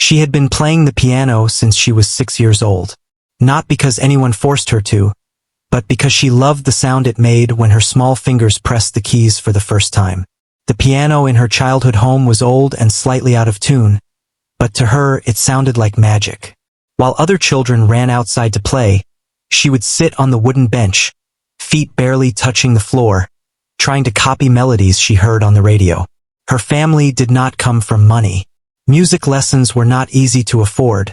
She had been playing the piano since she was 6 years old. Not because anyone forced her to, but because she loved the sound it made when her small fingers pressed the keys for the first time. The piano in her childhood home was old and slightly out of tune, but to her it sounded like magic. While other children ran outside to play, she would sit on the wooden bench, feet barely touching the floor, trying to copy melodies she heard on the radio. Her family did not come from money. Music lessons were not easy to afford,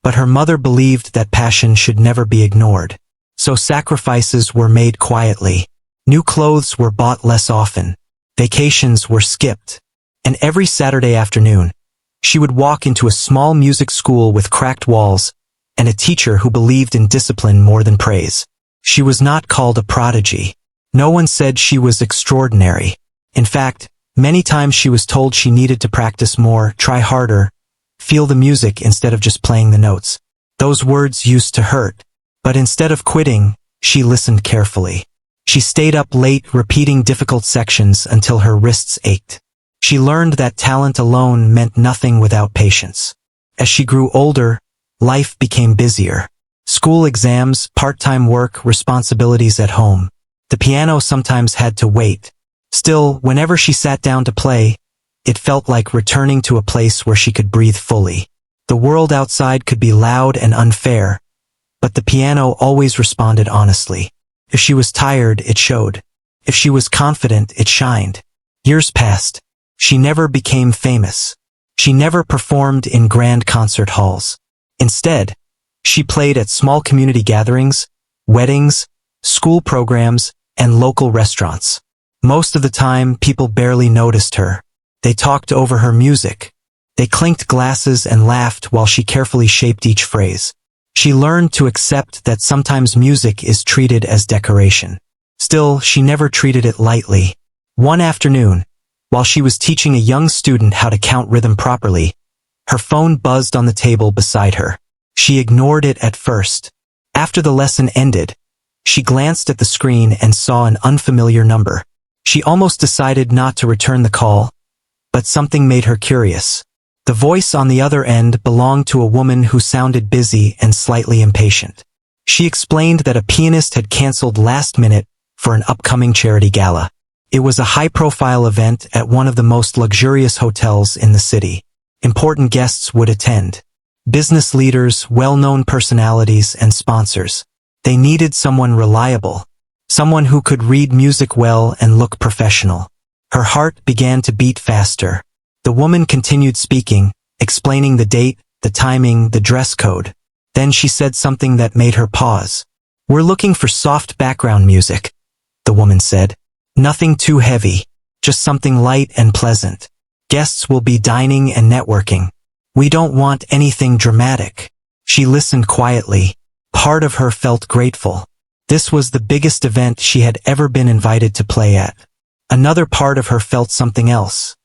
but her mother believed that passion should never be ignored. So sacrifices were made quietly. New clothes were bought less often. Vacations were skipped. And every Saturday afternoon, she would walk into a small music school with cracked walls and a teacher who believed in discipline more than praise. She was not called a prodigy. No one said she was extraordinary. In fact, many times she was told she needed to practice more, try harder, feel the music instead of just playing the notes. Those words used to hurt, but instead of quitting, she listened carefully. She stayed up late repeating difficult sections until her wrists ached. She learned that talent alone meant nothing without patience. As she grew older, life became busier. School exams, part-time work, responsibilities at home. The piano sometimes had to wait. Still, whenever she sat down to play, it felt like returning to a place where she could breathe fully. The world outside could be loud and unfair, but the piano always responded honestly. If she was tired, it showed. If she was confident, it shined. Years passed. She never became famous. She never performed in grand concert halls. Instead, she played at small community gatherings, weddings, school programs, and local restaurants. Most of the time, people barely noticed her. They talked over her music. They clinked glasses and laughed while she carefully shaped each phrase. She learned to accept that sometimes music is treated as decoration. Still, she never treated it lightly. One afternoon, while she was teaching a young student how to count rhythm properly, her phone buzzed on the table beside her. She ignored it at first. After the lesson ended, she glanced at the screen and saw an unfamiliar number. She almost decided not to return the call, but something made her curious. The voice on the other end belonged to a woman who sounded busy and slightly impatient. She explained that a pianist had canceled last minute for an upcoming charity gala. It was a high-profile event at one of the most luxurious hotels in the city. Important guests would attend. Business leaders, well-known personalities, and sponsors. They needed someone reliable. Someone who could read music well and look professional. Her heart began to beat faster. The woman continued speaking, explaining the date, the timing, the dress code. Then she said something that made her pause. "We're looking for soft background music," the woman said. "Nothing too heavy, just something light and pleasant. Guests will be dining and networking. We don't want anything dramatic." She listened quietly. Part of her felt grateful. This was the biggest event she had ever been invited to play at. Another part of her felt something else.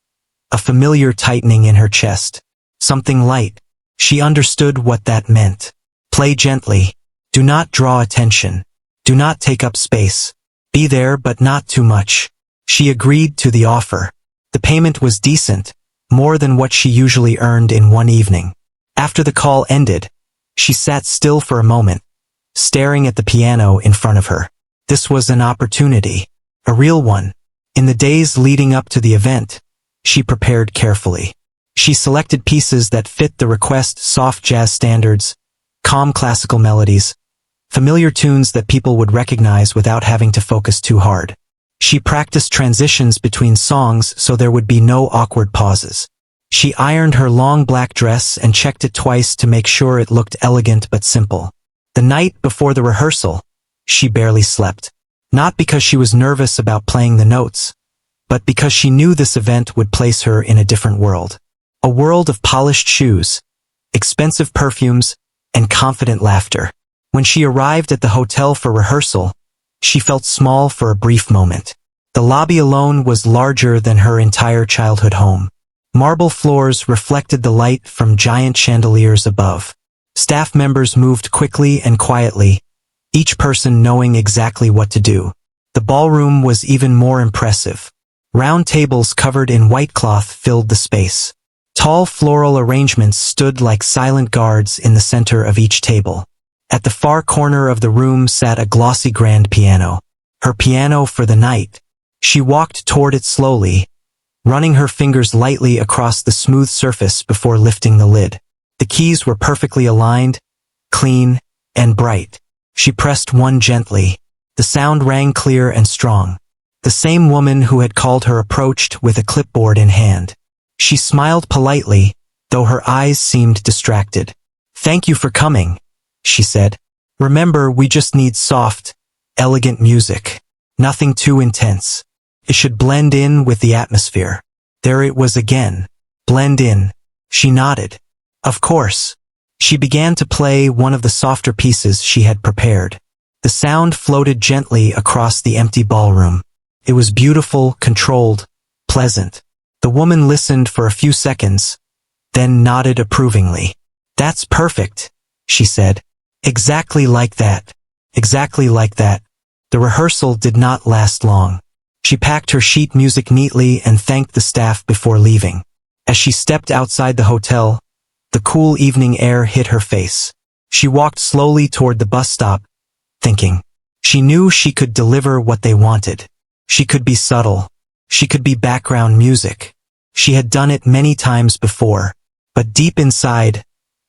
A familiar tightening in her chest. Something light. She understood what that meant. Play gently. Do not draw attention. Do not take up space. Be there but not too much. She agreed to the offer. The payment was decent, more than what she usually earned in one evening. After the call ended, she sat still for a moment, staring at the piano in front of her. This was an opportunity. A real one. In the days leading up to the event, she prepared carefully. She selected pieces that fit the request: soft jazz standards, calm classical melodies, familiar tunes that people would recognize without having to focus too hard. She practiced transitions between songs so there would be no awkward pauses. She ironed her long black dress and checked it twice to make sure it looked elegant but simple. The night before the rehearsal, she barely slept. Not because she was nervous about playing the notes, but because she knew this event would place her in a different world. A world of polished shoes, expensive perfumes, and confident laughter. When she arrived at the hotel for rehearsal, she felt small for a brief moment. The lobby alone was larger than her entire childhood home. Marble floors reflected the light from giant chandeliers above. Staff members moved quickly and quietly, each person knowing exactly what to do. The ballroom was even more impressive. Round tables covered in white cloth filled the space. Tall floral arrangements stood like silent guards in the center of each table. At the far corner of the room sat a glossy grand piano. Her piano for the night. She walked toward it slowly, running her fingers lightly across the smooth surface before lifting the lid. The keys were perfectly aligned, clean, and bright. She pressed one gently. The sound rang clear and strong. The same woman who had called her approached with a clipboard in hand. She smiled politely, though her eyes seemed distracted. "Thank you for coming," she said. "Remember, we just need soft, elegant music. Nothing too intense. It should blend in with the atmosphere." There it was again. Blend in. She nodded. Of course. She began to play one of the softer pieces she had prepared. The sound floated gently across the empty ballroom. It was beautiful, controlled, pleasant. The woman listened for a few seconds, then nodded approvingly. "That's perfect," she said. "Exactly like that. Exactly like that." The rehearsal did not last long. She packed her sheet music neatly and thanked the staff before leaving. As she stepped outside the hotel, the cool evening air hit her face. She walked slowly toward the bus stop, thinking. She knew she could deliver what they wanted. She could be subtle. She could be background music. She had done it many times before, but deep inside,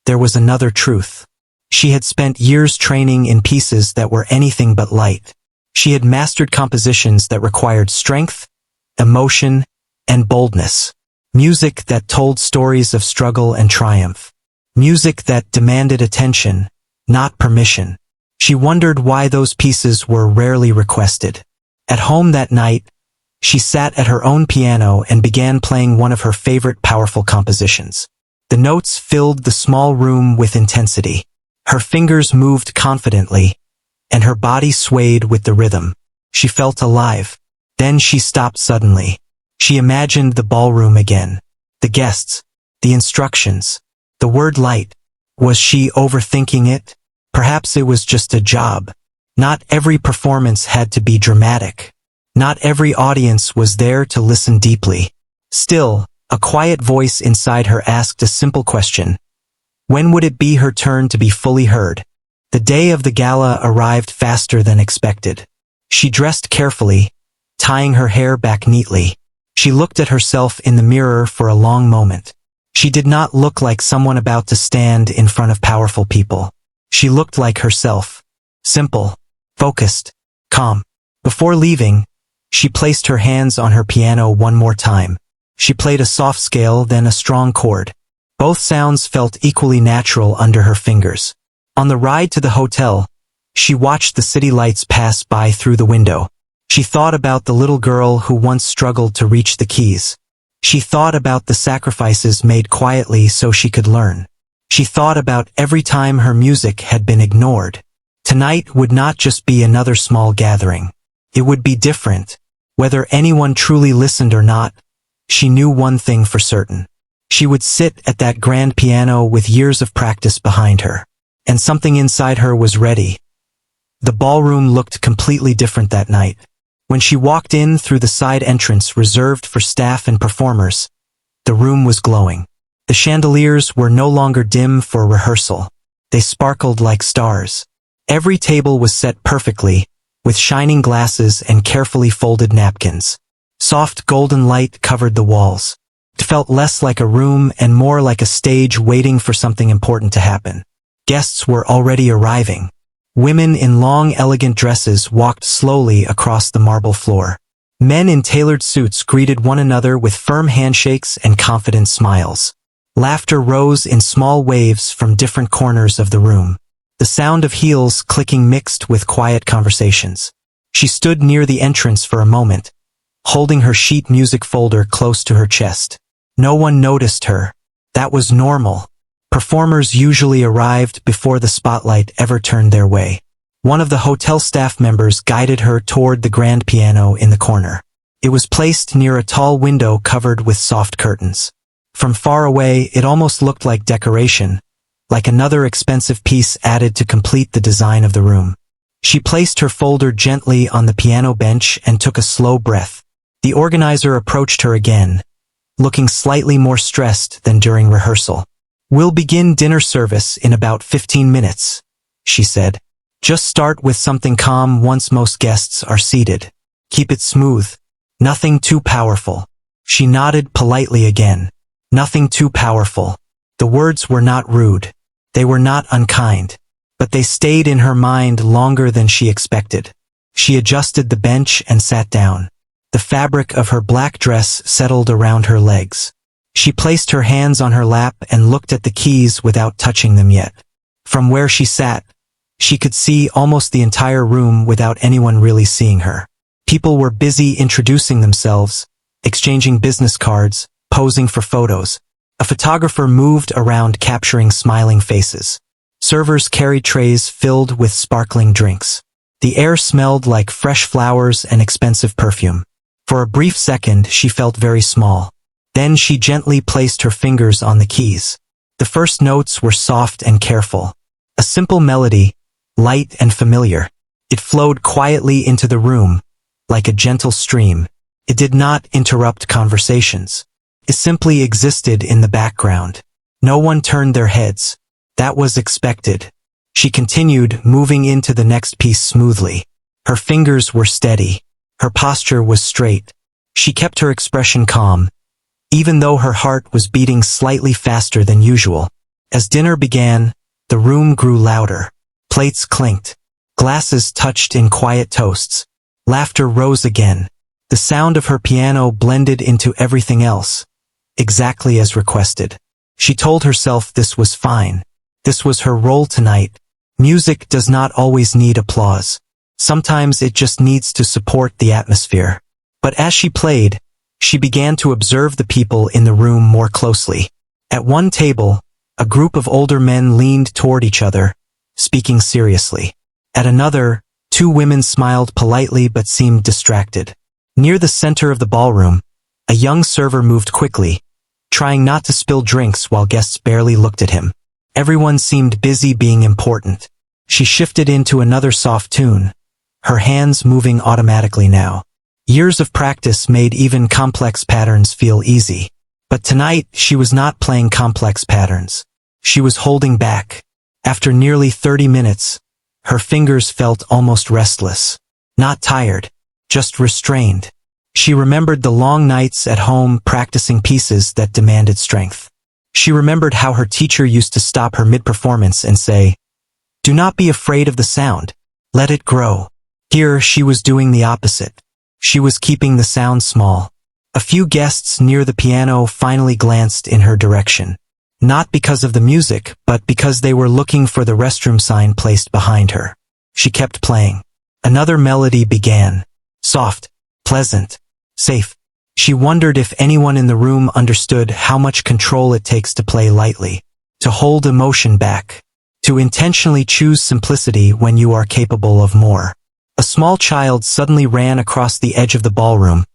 there was another truth. She had spent years training in pieces that were anything but light. She had mastered compositions that required strength, emotion, and boldness. Music that told stories of struggle and triumph. Music that demanded attention, not permission. She wondered why those pieces were rarely requested. At home that night, she sat at her own piano and began playing one of her favorite powerful compositions. The notes filled the small room with intensity. Her fingers moved confidently, and her body swayed with the rhythm. She felt alive. Then she stopped suddenly. She imagined the ballroom again. The guests, the instructions, the word light. Was she overthinking it? Perhaps it was just a job. Not every performance had to be dramatic. Not every audience was there to listen deeply. Still, a quiet voice inside her asked a simple question. When would it be her turn to be fully heard? The day of the gala arrived faster than expected. She dressed carefully, tying her hair back neatly. She looked at herself in the mirror for a long moment. She did not look like someone about to stand in front of powerful people. She looked like herself. Simple, focused, calm. Before leaving, she placed her hands on her piano one more time. She played a soft scale, then a strong chord. Both sounds felt equally natural under her fingers. On the ride to the hotel, she watched the city lights pass by through the window. She thought about the little girl who once struggled to reach the keys. She thought about the sacrifices made quietly so she could learn. She thought about every time her music had been ignored. Tonight would not just be another small gathering. It would be different. Whether anyone truly listened or not, she knew one thing for certain. She would sit at that grand piano with years of practice behind her. And something inside her was ready. The ballroom looked completely different that night. When she walked in through the side entrance reserved for staff and performers, the room was glowing. The chandeliers were no longer dim for rehearsal. They sparkled like stars. Every table was set perfectly, with shining glasses and carefully folded napkins. Soft golden light covered the walls. It felt less like a room and more like a stage waiting for something important to happen. Guests were already arriving. Women in long, elegant dresses walked slowly across the marble floor. Men in tailored suits greeted one another with firm handshakes and confident smiles. Laughter rose in small waves from different corners of the room. The sound of heels clicking mixed with quiet conversations. She stood near the entrance for a moment, holding her sheet music folder close to her chest. No one noticed her. That was normal. Performers usually arrived before the spotlight ever turned their way. One of the hotel staff members guided her toward the grand piano in the corner. It was placed near a tall window covered with soft curtains. From far away, it almost looked like decoration, like another expensive piece added to complete the design of the room. She placed her folder gently on the piano bench and took a slow breath. The organizer approached her again, looking slightly more stressed than during rehearsal. "We'll begin dinner service in about 15 minutes, she said. "Just start with something calm once most guests are seated. Keep it smooth. Nothing too powerful." She nodded politely again. Nothing too powerful. The words were not rude. They were not unkind. But they stayed in her mind longer than she expected. She adjusted the bench and sat down. The fabric of her black dress settled around her legs. She placed her hands on her lap and looked at the keys without touching them yet. From where she sat, she could see almost the entire room without anyone really seeing her. People were busy introducing themselves, exchanging business cards, posing for photos. A photographer moved around capturing smiling faces. Servers carried trays filled with sparkling drinks. The air smelled like fresh flowers and expensive perfume. For a brief second, she felt very small. Then she gently placed her fingers on the keys. The first notes were soft and careful. A simple melody, light and familiar. It flowed quietly into the room, like a gentle stream. It did not interrupt conversations. It simply existed in the background. No one turned their heads. That was expected. She continued, moving into the next piece smoothly. Her fingers were steady. Her posture was straight. She kept her expression calm, even though her heart was beating slightly faster than usual. As dinner began, the room grew louder. Plates clinked. Glasses touched in quiet toasts. Laughter rose again. The sound of her piano blended into everything else, exactly as requested. She told herself this was fine. This was her role tonight. Music does not always need applause. Sometimes it just needs to support the atmosphere. But as she played, she began to observe the people in the room more closely. At one table, a group of older men leaned toward each other, speaking seriously. At another, two women smiled politely but seemed distracted. Near the center of the ballroom, a young server moved quickly, trying not to spill drinks while guests barely looked at him. Everyone seemed busy being important. She shifted into another soft tune, her hands moving automatically now. Years of practice made even complex patterns feel easy. But tonight, she was not playing complex patterns. She was holding back. After nearly 30 minutes, her fingers felt almost restless. Not tired, just restrained. She remembered the long nights at home practicing pieces that demanded strength. She remembered how her teacher used to stop her mid-performance and say, "Do not be afraid of the sound. Let it grow." Here, she was doing the opposite. She was keeping the sound small. A few guests near the piano finally glanced in her direction. Not because of the music, but because they were looking for the restroom sign placed behind her. She kept playing. Another melody began. Soft, pleasant, safe. She wondered if anyone in the room understood how much control it takes to play lightly, to hold emotion back, to intentionally choose simplicity when you are capable of more. A small child suddenly ran across the edge of the ballroom,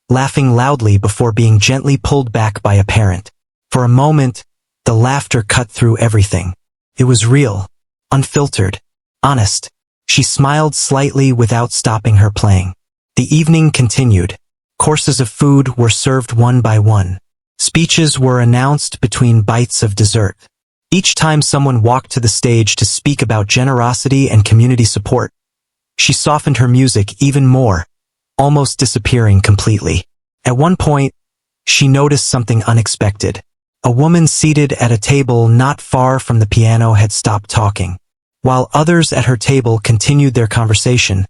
laughing loudly before being gently pulled back by a parent. For a moment, the laughter cut through everything. It was real, unfiltered, honest. She smiled slightly without stopping her playing. The evening continued. Courses of food were served one by one. Speeches were announced between bites of dessert. Each time someone walked to the stage to speak about generosity and community support, she softened her music even more, almost disappearing completely. At one point, she noticed something unexpected. A woman seated at a table not far from the piano had stopped talking. While others at her table continued their conversation,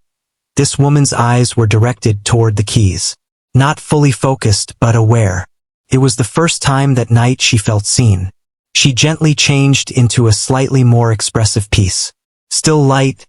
this woman's eyes were directed toward the keys. Not fully focused, but aware. It was the first time that night she felt seen. She gently changed into a slightly more expressive piece. Still light,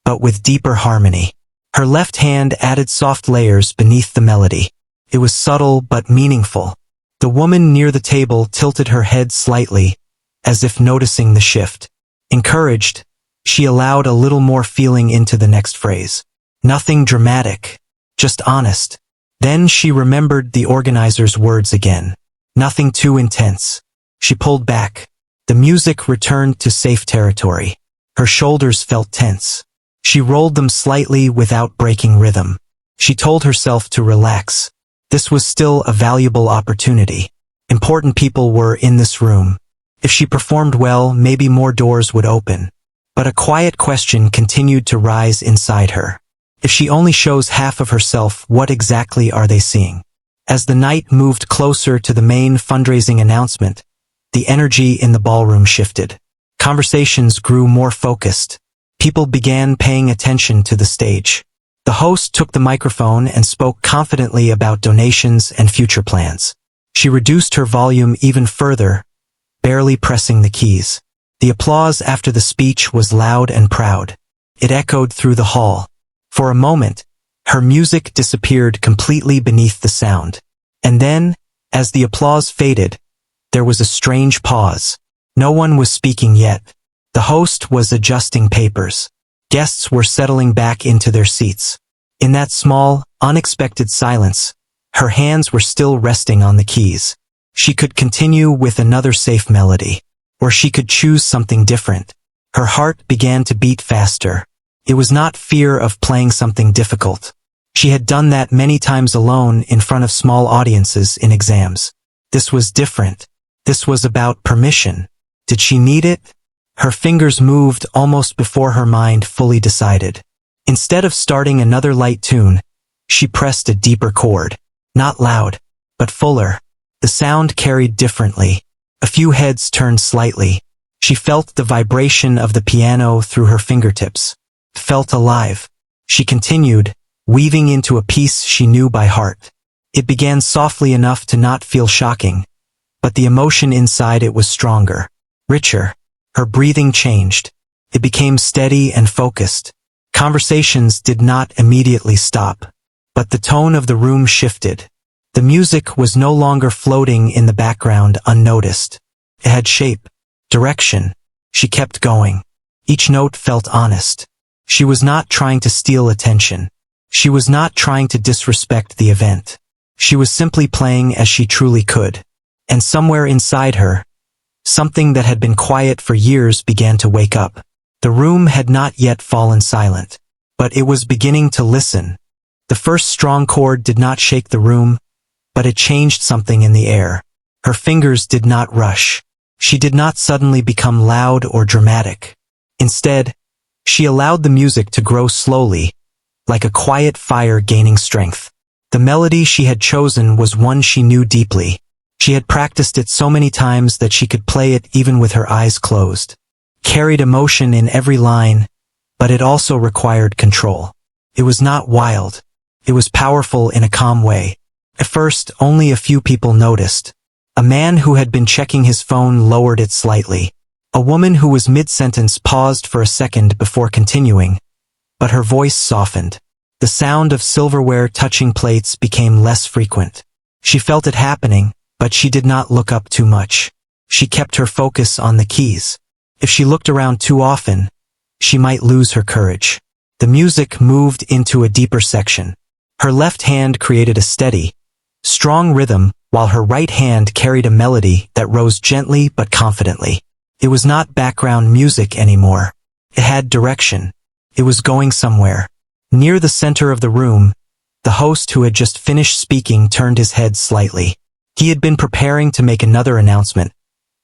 but with deeper harmony. Her left hand added soft layers beneath the melody. It was subtle but meaningful. The woman near the table tilted her head slightly, as if noticing the shift. Encouraged, she allowed a little more feeling into the next phrase. Nothing dramatic, just honest. Then she remembered the organizer's words again. Nothing too intense. She pulled back. The music returned to safe territory. Her shoulders felt tense. She rolled them slightly without breaking rhythm. She told herself to relax. This was still a valuable opportunity. Important people were in this room. If she performed well, maybe more doors would open. But a quiet question continued to rise inside her. If she only shows half of herself, what exactly are they seeing? As the night moved closer to the main fundraising announcement, the energy in the ballroom shifted. Conversations grew more focused. People began paying attention to the stage. The host took the microphone and spoke confidently about donations and future plans. She reduced her volume even further, barely pressing the keys. The applause after the speech was loud and proud. It echoed through the hall. For a moment, her music disappeared completely beneath the sound. And then, as the applause faded, there was a strange pause. No one was speaking yet. The host was adjusting papers. Guests were settling back into their seats. In that small, unexpected silence, her hands were still resting on the keys. She could continue with another safe melody, or she could choose something different. Her heart began to beat faster. It was not fear of playing something difficult. She had done that many times alone in front of small audiences in exams. This was different. This was about permission. Did she need it? Her fingers moved almost before her mind fully decided. Instead of starting another light tune, she pressed a deeper chord. Not loud, but fuller. The sound carried differently. A few heads turned slightly. She felt the vibration of the piano through her fingertips. Felt alive. She continued, weaving into a piece she knew by heart. It began softly enough to not feel shocking, but the emotion inside it was stronger, richer. Her breathing changed. It became steady and focused. Conversations did not immediately stop, but the tone of the room shifted. The music was no longer floating in the background unnoticed. It had shape, direction. She kept going. Each note felt honest. She was not trying to steal attention. She was not trying to disrespect the event. She was simply playing as she truly could. And somewhere inside her, something that had been quiet for years began to wake up. The room had not yet fallen silent, but it was beginning to listen. The first strong chord did not shake the room, but it changed something in the air. Her fingers did not rush. She did not suddenly become loud or dramatic. Instead, she allowed the music to grow slowly, like a quiet fire gaining strength. The melody she had chosen was one she knew deeply. She had practiced it so many times that she could play it even with her eyes closed. Carried emotion in every line, but it also required control. It was not wild. It was powerful in a calm way. At first, only a few people noticed. A man who had been checking his phone lowered it slightly. A woman who was mid-sentence paused for a second before continuing, but her voice softened. The sound of silverware touching plates became less frequent. She felt it happening, but she did not look up too much. She kept her focus on the keys. If she looked around too often, she might lose her courage. The music moved into a deeper section. Her left hand created a steady, strong rhythm, while her right hand carried a melody that rose gently but confidently. It was not background music anymore. It had direction. It was going somewhere. Near the center of the room, the host who had just finished speaking turned his head slightly. He had been preparing to make another announcement,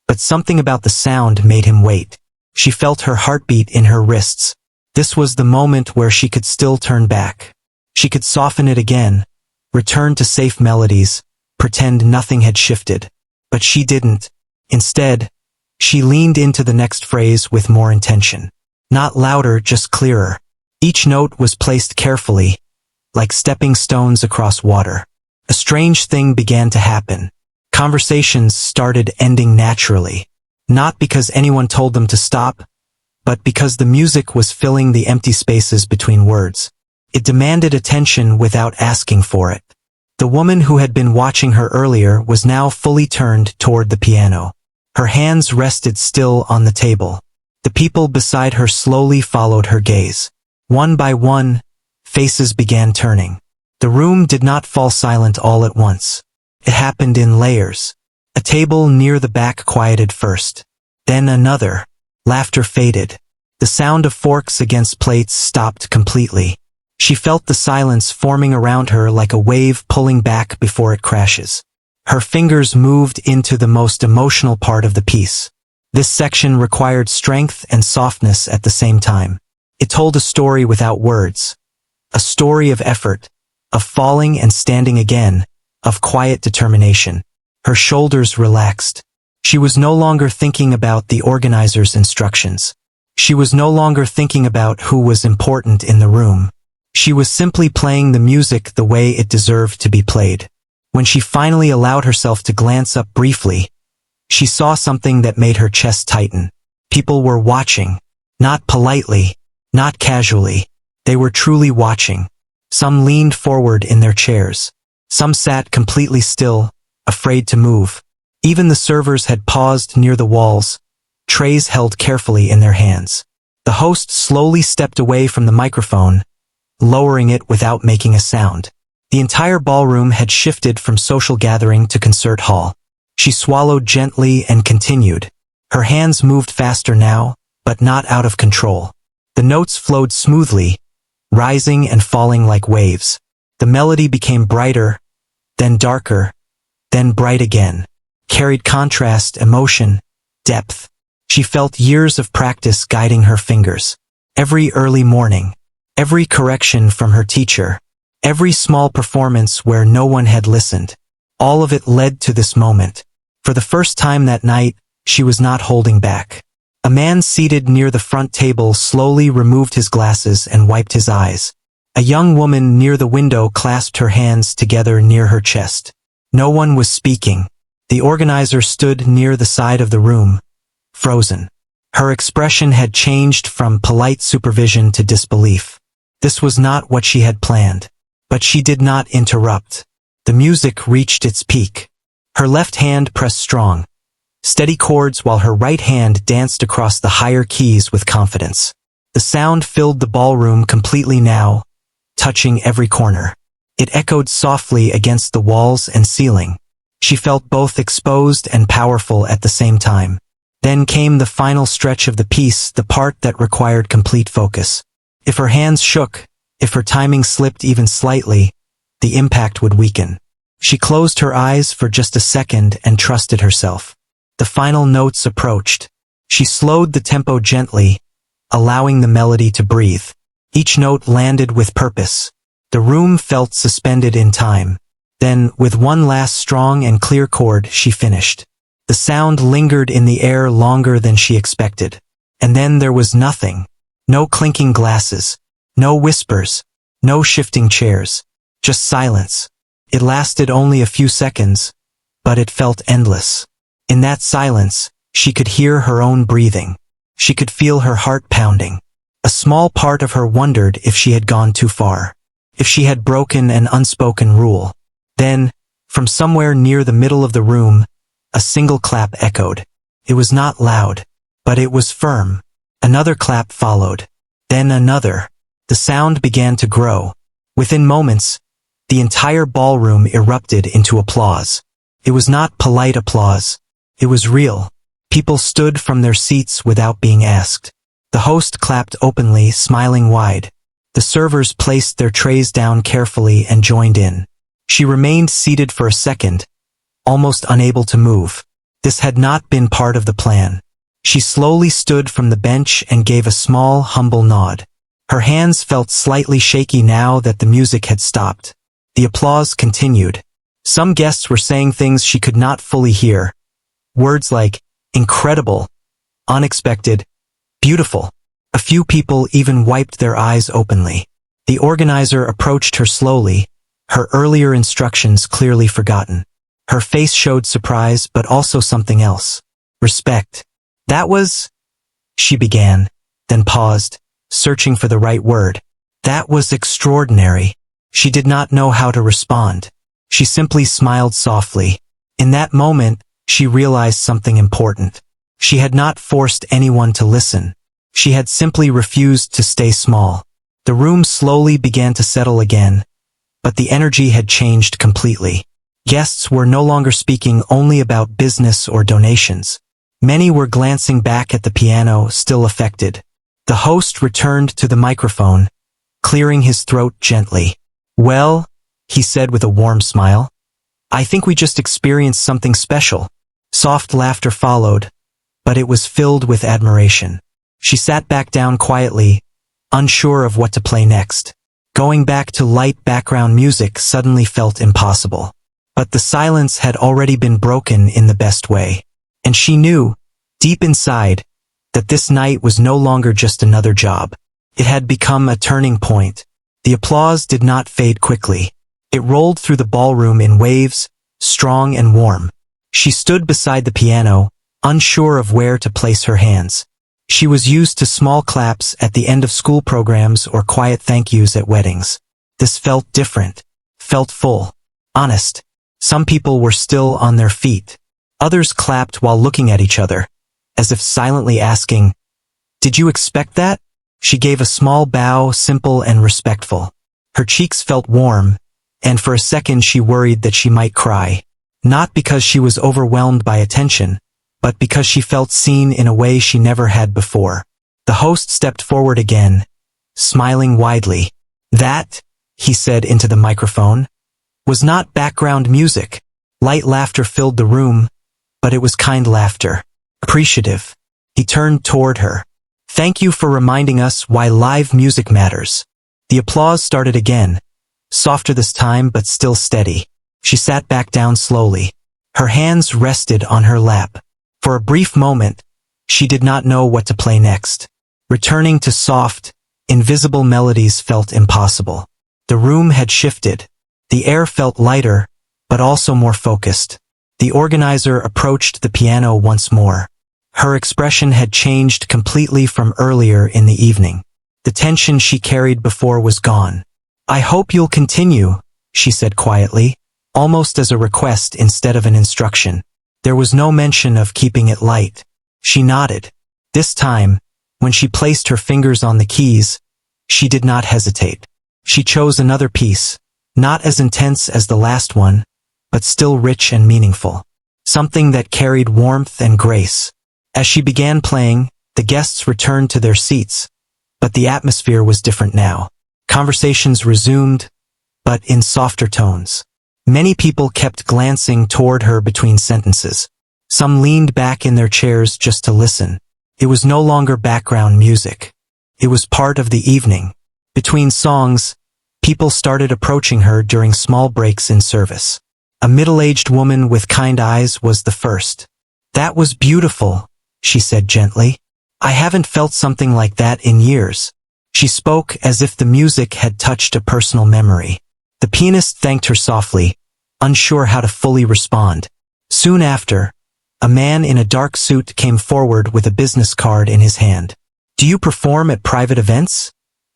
but something about the sound made him wait. She felt her heartbeat in her wrists. This was the moment where she could still turn back. She could soften it again, return to safe melodies, pretend nothing had shifted. But she didn't. Instead, she leaned into the next phrase with more intention. Not louder, just clearer. Each note was placed carefully, like stepping stones across water. A strange thing began to happen. Conversations started ending naturally. Not because anyone told them to stop, but because the music was filling the empty spaces between words. It demanded attention without asking for it. The woman who had been watching her earlier was now fully turned toward the piano. Her hands rested still on the table. The people beside her slowly followed her gaze. One by one, faces began turning. The room did not fall silent all at once. It happened in layers. A table near the back quieted first. Then another. Laughter faded. The sound of forks against plates stopped completely. She felt the silence forming around her like a wave pulling back before it crashes. Her fingers moved into the most emotional part of the piece. This section required strength and softness at the same time. It told a story without words. A story of effort, of falling and standing again, of quiet determination. Her shoulders relaxed. She was no longer thinking about the organizer's instructions. She was no longer thinking about who was important in the room. She was simply playing the music the way it deserved to be played. When she finally allowed herself to glance up briefly, she saw something that made her chest tighten. People were watching. Not politely, not casually. They were truly watching. Some leaned forward in their chairs. Some sat completely still, afraid to move. Even the servers had paused near the walls, trays held carefully in their hands. The host slowly stepped away from the microphone, lowering it without making a sound. The entire ballroom had shifted from social gathering to concert hall. She swallowed gently and continued. Her hands moved faster now, but not out of control. The notes flowed smoothly, rising and falling like waves. The melody became brighter, then darker, then bright again. Carried contrast, emotion, depth. She felt years of practice guiding her fingers. Every early morning, every correction from her teacher, every small performance where no one had listened. All of it led to this moment. For the first time that night, she was not holding back. A man seated near the front table slowly removed his glasses and wiped his eyes. A young woman near the window clasped her hands together near her chest. No one was speaking. The organizer stood near the side of the room, frozen. Her expression had changed from polite supervision to disbelief. This was not what she had planned. But she did not interrupt. The music reached its peak. Her left hand pressed strong, steady chords while her right hand danced across the higher keys with confidence. The sound filled the ballroom completely now, touching every corner. It echoed softly against the walls and ceiling. She felt both exposed and powerful at the same time. Then came the final stretch of the piece, the part that required complete focus. If her hands shook, if her timing slipped even slightly, the impact would weaken. She closed her eyes for just a second and trusted herself. The final notes approached. She slowed the tempo gently, allowing the melody to breathe. Each note landed with purpose. The room felt suspended in time. Then, with one last strong and clear chord, she finished. The sound lingered in the air longer than she expected. And then there was nothing. No clinking glasses. No whispers. No shifting chairs. Just silence. It lasted only a few seconds, but it felt endless. In that silence, she could hear her own breathing. She could feel her heart pounding. A small part of her wondered if she had gone too far, if she had broken an unspoken rule. Then, from somewhere near the middle of the room, a single clap echoed. It was not loud, but it was firm. Another clap followed. Then another. The sound began to grow. Within moments, the entire ballroom erupted into applause. It was not polite applause. It was real. People stood from their seats without being asked. The host clapped openly, smiling wide. The servers placed their trays down carefully and joined in. She remained seated for a second, almost unable to move. This had not been part of the plan. She slowly stood from the bench and gave a small, humble nod. Her hands felt slightly shaky now that the music had stopped. The applause continued. Some guests were saying things she could not fully hear. Words like, incredible, unexpected, beautiful. A few people even wiped their eyes openly. The organizer approached her slowly, her earlier instructions clearly forgotten. Her face showed surprise but also something else. Respect. That was... She began, then paused, searching for the right word. That was extraordinary. She did not know how to respond. She simply smiled softly. In that moment, she realized something important. She had not forced anyone to listen. She had simply refused to stay small. The room slowly began to settle again, but the energy had changed completely. Guests were no longer speaking only about business or donations. Many were glancing back at the piano, still affected. The host returned to the microphone, clearing his throat gently. "Well," he said with a warm smile, "I think we just experienced something special." Soft laughter followed, but it was filled with admiration. She sat back down quietly, unsure of what to play next. Going back to light background music suddenly felt impossible. But the silence had already been broken in the best way. And she knew, deep inside, that this night was no longer just another job. It had become a turning point. The applause did not fade quickly. It rolled through the ballroom in waves, strong and warm. She stood beside the piano, unsure of where to place her hands. She was used to small claps at the end of school programs or quiet thank yous at weddings. This felt different, felt full, honest. Some people were still on their feet. Others clapped while looking at each other, as if silently asking, "Did you expect that?" She gave a small bow, simple and respectful. Her cheeks felt warm, and for a second she worried that she might cry. Not because she was overwhelmed by attention, but because she felt seen in a way she never had before. The host stepped forward again, smiling widely. "That," he said into the microphone, "was not background music." Light laughter filled the room, but it was kind laughter. Appreciative. He turned toward her. "Thank you for reminding us why live music matters." The applause started again, softer this time but still steady. She sat back down slowly. Her hands rested on her lap. For a brief moment, she did not know what to play next. Returning to soft, invisible melodies felt impossible. The room had shifted. The air felt lighter, but also more focused. The organizer approached the piano once more. Her expression had changed completely from earlier in the evening. The tension she carried before was gone. "I hope you'll continue," she said quietly, almost as a request instead of an instruction. There was no mention of keeping it light. She nodded. This time, when she placed her fingers on the keys, she did not hesitate. She chose another piece, not as intense as the last one, but still rich and meaningful. Something that carried warmth and grace. As she began playing, the guests returned to their seats, but the atmosphere was different now. Conversations resumed, but in softer tones. Many people kept glancing toward her between sentences. Some leaned back in their chairs just to listen. It was no longer background music. It was part of the evening. Between songs, people started approaching her during small breaks in service. A middle-aged woman with kind eyes was the first. "That was beautiful," she said gently. "I haven't felt something like that in years." She spoke as if the music had touched a personal memory. The pianist thanked her softly, unsure how to fully respond. Soon after, a man in a dark suit came forward with a business card in his hand. "Do you perform at private events?"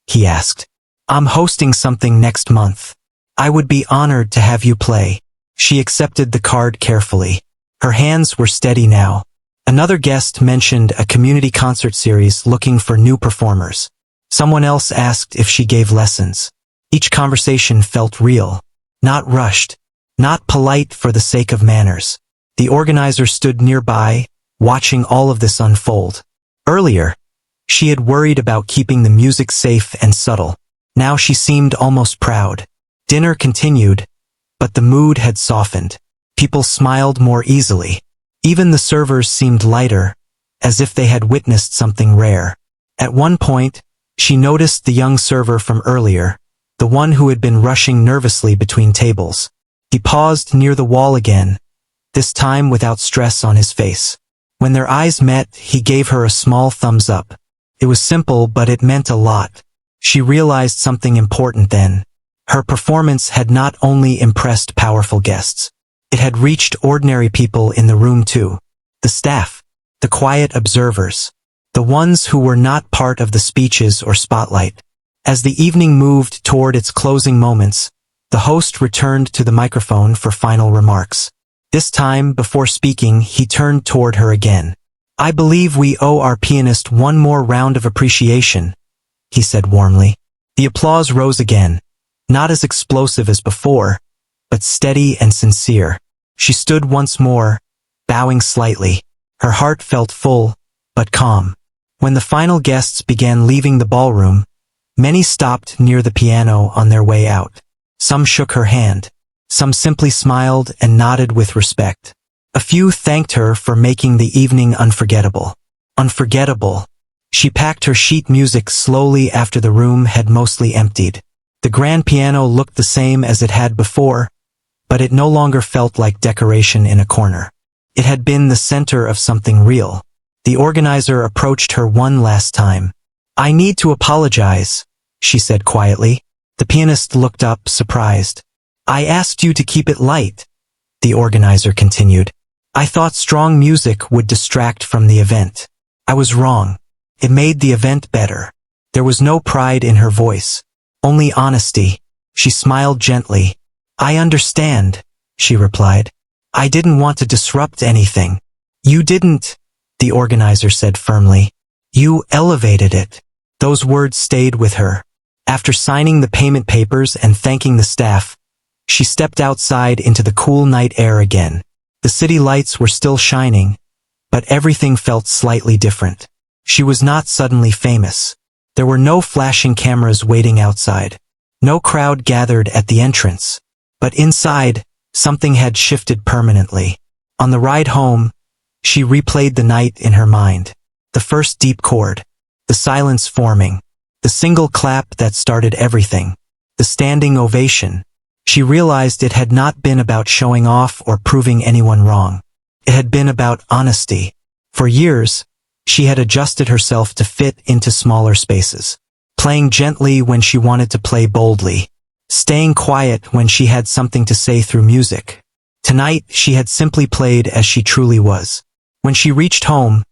he asked. "I'm hosting something next month. I would be honored to have you play." She accepted the card carefully. Her hands were steady now. Another guest mentioned a community concert series looking for new performers. Someone else asked if she gave lessons. Each conversation felt real, not rushed, not polite for the sake of manners. The organizer stood nearby, watching all of this unfold. Earlier, she had worried about keeping the music safe and subtle. Now she seemed almost proud. Dinner continued, but the mood had softened. People smiled more easily. Even the servers seemed lighter, as if they had witnessed something rare. At one point, she noticed the young server from earlier, the one who had been rushing nervously between tables. He paused near the wall again, this time without stress on his face. When their eyes met, he gave her a small thumbs up. It was simple, but it meant a lot. She realized something important then. Her performance had not only impressed powerful guests. It had reached ordinary people in the room too. The staff, the quiet observers, the ones who were not part of the speeches or spotlight. As the evening moved toward its closing moments, the host returned to the microphone for final remarks. This time, before speaking, he turned toward her again. "I believe we owe our pianist one more round of appreciation," he said warmly. The applause rose again, not as explosive as before, but steady and sincere. She stood once more, bowing slightly. Her heart felt full, but calm. When the final guests began leaving the ballroom, Many stopped near the piano on their way out. Some shook her hand. Some simply smiled and nodded with respect. A few thanked her for making the evening unforgettable. Unforgettable. She packed her sheet music slowly after the room had mostly emptied. The grand piano looked the same as it had before, but it no longer felt like decoration in a corner. It had been the center of something real. The organizer approached her one last time. "I need to apologize," she said quietly. The pianist looked up, surprised. "I asked you to keep it light," the organizer continued. "I thought strong music would distract from the event. I was wrong. It made the event better." There was no pride in her voice, only honesty. She smiled gently. "I understand," she replied. "I didn't want to disrupt anything." "You didn't," the organizer said firmly. "You elevated it." Those words stayed with her. After signing the payment papers and thanking the staff, she stepped outside into the cool night air again. The city lights were still shining, but everything felt slightly different. She was not suddenly famous. There were no flashing cameras waiting outside. No crowd gathered at the entrance. But inside, something had shifted permanently. On the ride home, she replayed the night in her mind. The first deep chord. The silence forming. The single clap that started everything. The standing ovation. She realized it had not been about showing off or proving anyone wrong. It had been about honesty. For years, she had adjusted herself to fit into smaller spaces. Playing gently when she wanted to play boldly. Staying quiet when she had something to say through music. Tonight, she had simply played as she truly was. When she reached home,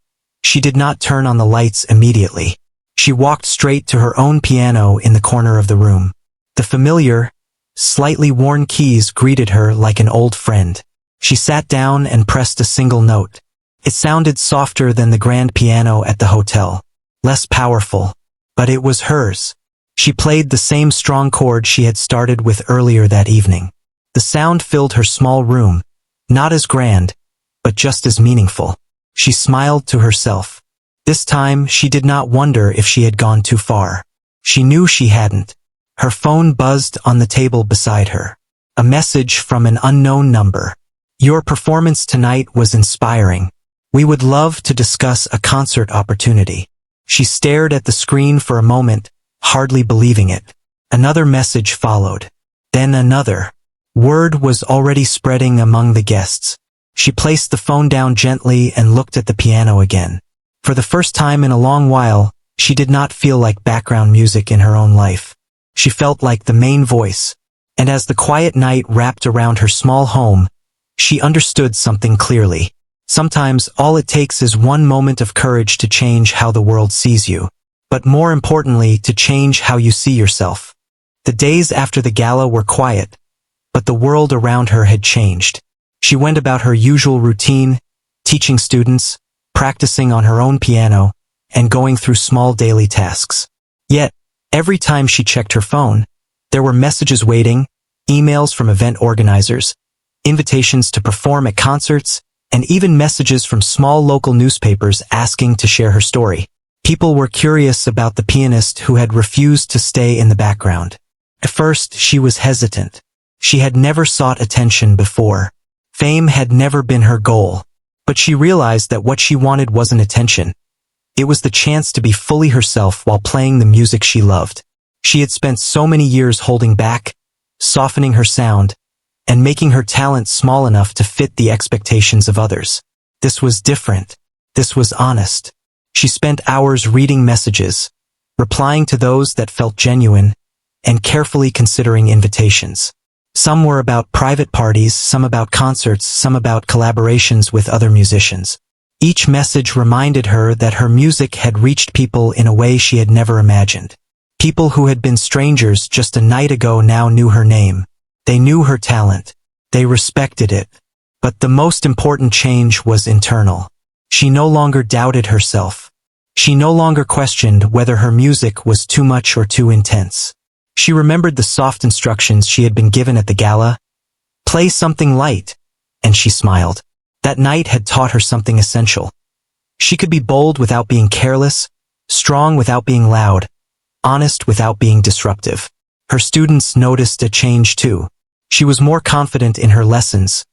she did not turn on the lights immediately. She walked straight to her own piano in the corner of the room. The familiar, slightly worn keys greeted her like an old friend. She sat down and pressed a single note. It sounded softer than the grand piano at the hotel. Less powerful. But it was hers. She played the same strong chord she had started with earlier that evening. The sound filled her small room, not as grand, but just as meaningful. She smiled to herself. This time, she did not wonder if she had gone too far. She knew she hadn't. Her phone buzzed on the table beside her. A message from an unknown number. "Your performance tonight was inspiring. We would love to discuss a concert opportunity." She stared at the screen for a moment, hardly believing it. Another message followed. Then another. Word was already spreading among the guests. She placed the phone down gently and looked at the piano again. For the first time in a long while, she did not feel like background music in her own life. She felt like the main voice. And as the quiet night wrapped around her small home, she understood something clearly. Sometimes all it takes is one moment of courage to change how the world sees you. But more importantly, to change how you see yourself. The days after the gala were quiet, but the world around her had changed. She went about her usual routine, teaching students, practicing on her own piano, and going through small daily tasks. Yet, every time she checked her phone, there were messages waiting, emails from event organizers, invitations to perform at concerts, and even messages from small local newspapers asking to share her story. People were curious about the pianist who had refused to stay in the background. At first, she was hesitant. She had never sought attention before. Fame had never been her goal. But she realized that what she wanted wasn't attention. It was the chance to be fully herself while playing the music she loved. She had spent so many years holding back, softening her sound, and making her talent small enough to fit the expectations of others. This was different. This was honest. She spent hours reading messages, replying to those that felt genuine, and carefully considering invitations. Some were about private parties, some about concerts, some about collaborations with other musicians. Each message reminded her that her music had reached people in a way she had never imagined. People who had been strangers just a night ago now knew her name. They knew her talent. They respected it. But the most important change was internal. She no longer doubted herself. She no longer questioned whether her music was too much or too intense. She remembered the soft instructions she had been given at the gala. Play something light. And she smiled. That night had taught her something essential. She could be bold without being careless, strong without being loud, honest without being disruptive. Her students noticed a change too. She was more confident in her lessons,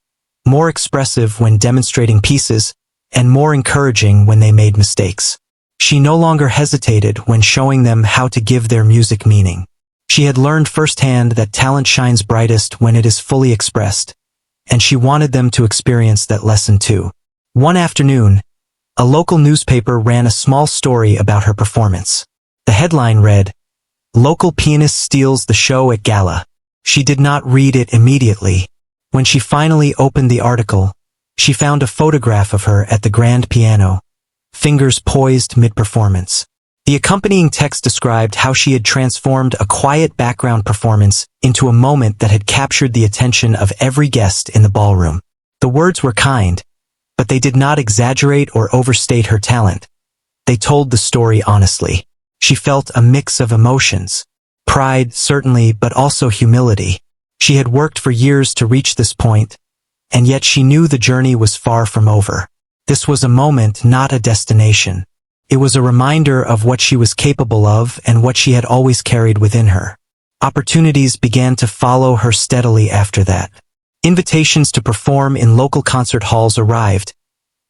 more expressive when demonstrating pieces, and more encouraging when they made mistakes. She no longer hesitated when showing them how to give their music meaning. She had learned firsthand that talent shines brightest when it is fully expressed, and she wanted them to experience that lesson too. One afternoon, a local newspaper ran a small story about her performance. The headline read, "Local pianist steals the show at gala." She did not read it immediately. When she finally opened the article, she found a photograph of her at the grand piano, fingers poised mid-performance. The accompanying text described how she had transformed a quiet background performance into a moment that had captured the attention of every guest in the ballroom. The words were kind, but they did not exaggerate or overstate her talent. They told the story honestly. She felt a mix of emotions. Pride, certainly, but also humility. She had worked for years to reach this point, and yet she knew the journey was far from over. This was a moment, not a destination. It was a reminder of what she was capable of and what she had always carried within her. Opportunities began to follow her steadily after that. Invitations to perform in local concert halls arrived,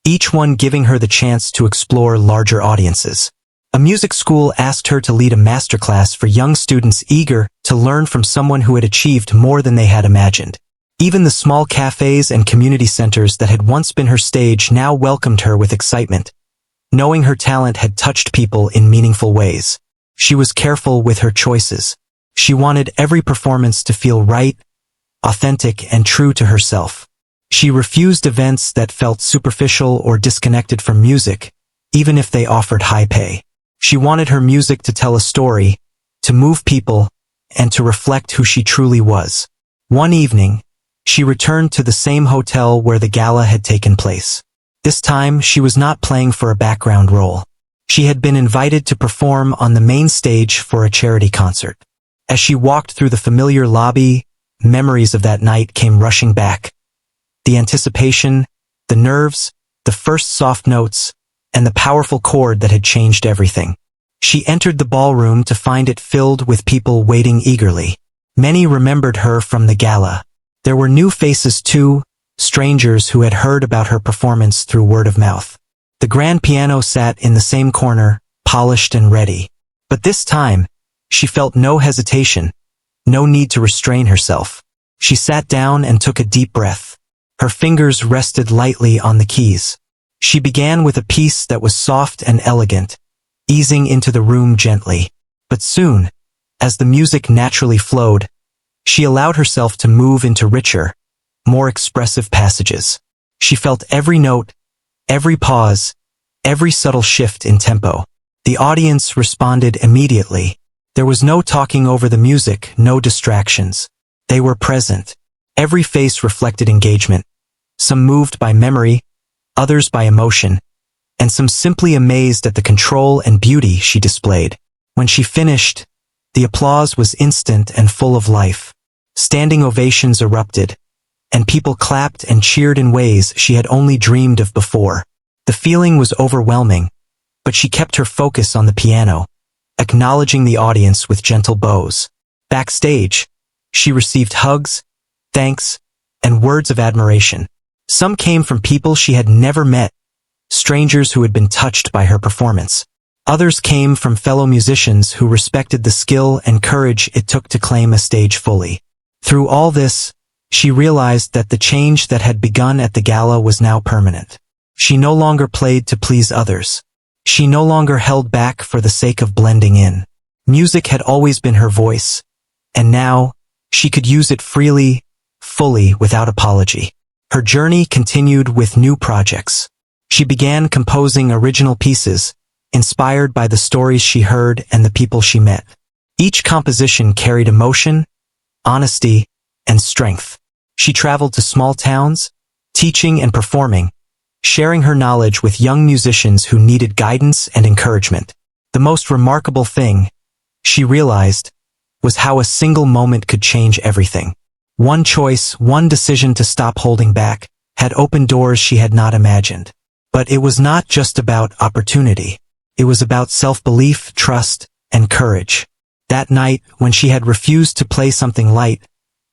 each one giving her the chance to explore larger audiences. A music school asked her to lead a masterclass for young students eager to learn from someone who had achieved more than they had imagined. Even the small cafes and community centers that had once been her stage now welcomed her with excitement, knowing her talent had touched people in meaningful ways. She was careful with her choices. She wanted every performance to feel right, authentic, and true to herself. She refused events that felt superficial or disconnected from music, even if they offered high pay. She wanted her music to tell a story, to move people, and to reflect who she truly was. One evening, she returned to the same hotel where the gala had taken place. This time, she was not playing for a background role. She had been invited to perform on the main stage for a charity concert. As she walked through the familiar lobby, memories of that night came rushing back. The anticipation, the nerves, the first soft notes, and the powerful chord that had changed everything. She entered the ballroom to find it filled with people waiting eagerly. Many remembered her from the gala. There were new faces too, strangers who had heard about her performance through word of mouth. The grand piano sat in the same corner, polished and ready. But this time, she felt no hesitation, no need to restrain herself. She sat down and took a deep breath. Her fingers rested lightly on the keys. She began with a piece that was soft and elegant, easing into the room gently. But soon, as the music naturally flowed, she allowed herself to move into richer, more expressive passages. She felt every note, every pause, every subtle shift in tempo. The audience responded immediately. There was no talking over the music, no distractions. They were present. Every face reflected engagement, some moved by memory, others by emotion, and some simply amazed at the control and beauty she displayed. When she finished, the applause was instant and full of life. Standing ovations erupted, and people clapped and cheered in ways she had only dreamed of before. The feeling was overwhelming, but she kept her focus on the piano, acknowledging the audience with gentle bows. Backstage, she received hugs, thanks, and words of admiration. Some came from people she had never met, strangers who had been touched by her performance. Others came from fellow musicians who respected the skill and courage it took to claim a stage fully. Through all this, she realized that the change that had begun at the gala was now permanent. She no longer played to please others. She no longer held back for the sake of blending in. Music had always been her voice, and now, she could use it freely, fully, without apology. Her journey continued with new projects. She began composing original pieces, inspired by the stories she heard and the people she met. Each composition carried emotion, honesty, and strength. She traveled to small towns, teaching and performing, sharing her knowledge with young musicians who needed guidance and encouragement. The most remarkable thing, she realized, was how a single moment could change everything. One choice, one decision to stop holding back, had opened doors she had not imagined. But it was not just about opportunity. It was about self-belief, trust, and courage. That night, when she had refused to play something light,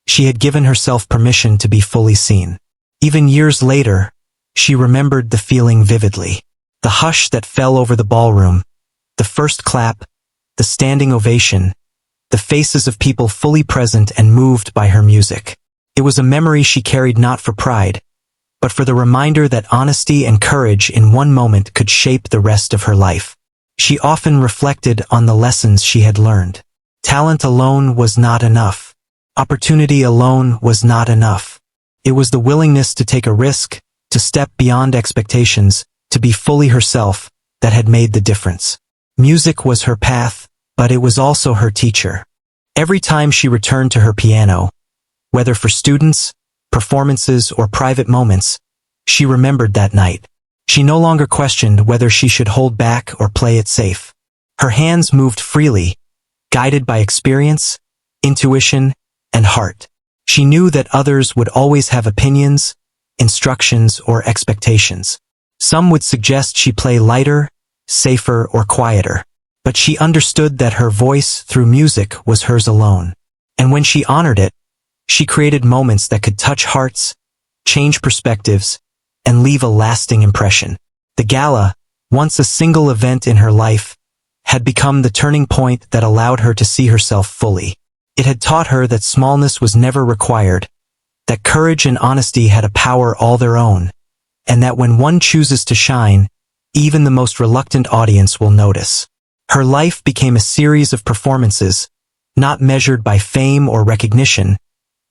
she had given herself permission to be fully seen. Even years later, she remembered the feeling vividly. The hush that fell over the ballroom, the first clap, the standing ovation, the faces of people fully present and moved by her music. It was a memory she carried not for pride, but for the reminder that honesty and courage in one moment could shape the rest of her life. She often reflected on the lessons she had learned. Talent alone was not enough. Opportunity alone was not enough. It was the willingness to take a risk, to step beyond expectations, to be fully herself, that had made the difference. Music was her path, but it was also her teacher. Every time she returned to her piano, whether for students, performances, or private moments, she remembered that night. She no longer questioned whether she should hold back or play it safe. Her hands moved freely, guided by experience, intuition, and heart. She knew that others would always have opinions, instructions, or expectations. Some would suggest she play lighter, safer, or quieter. But she understood that her voice through music was hers alone. And when she honored it, she created moments that could touch hearts, change perspectives, and leave a lasting impression. The gala, once a single event in her life, had become the turning point that allowed her to see herself fully. It had taught her that smallness was never required, that courage and honesty had a power all their own, and that when one chooses to shine, even the most reluctant audience will notice. Her life became a series of performances, not measured by fame or recognition,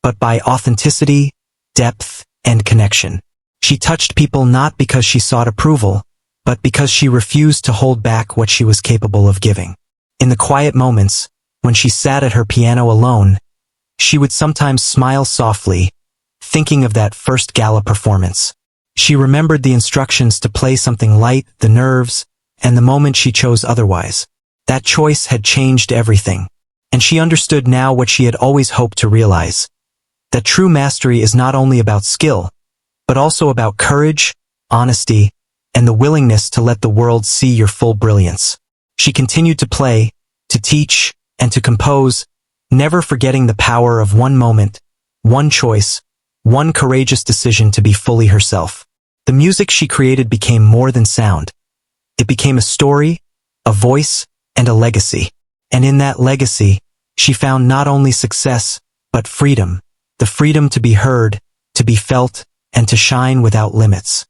but by authenticity, depth, and connection. She touched people not because she sought approval, but because she refused to hold back what she was capable of giving. In the quiet moments, when she sat at her piano alone, she would sometimes smile softly, thinking of that first gala performance. She remembered the instructions to play something light, the nerves, and the moment she chose otherwise. That choice had changed everything, and she understood now what she had always hoped to realize, that true mastery is not only about skill, but also about courage, honesty, and the willingness to let the world see your full brilliance. She continued to play, to teach, and to compose, never forgetting the power of one moment, one choice, one courageous decision to be fully herself. The music she created became more than sound. It became a story, a voice, and a legacy. And in that legacy, she found not only success, but freedom, the freedom to be heard, to be felt, and to shine without limits.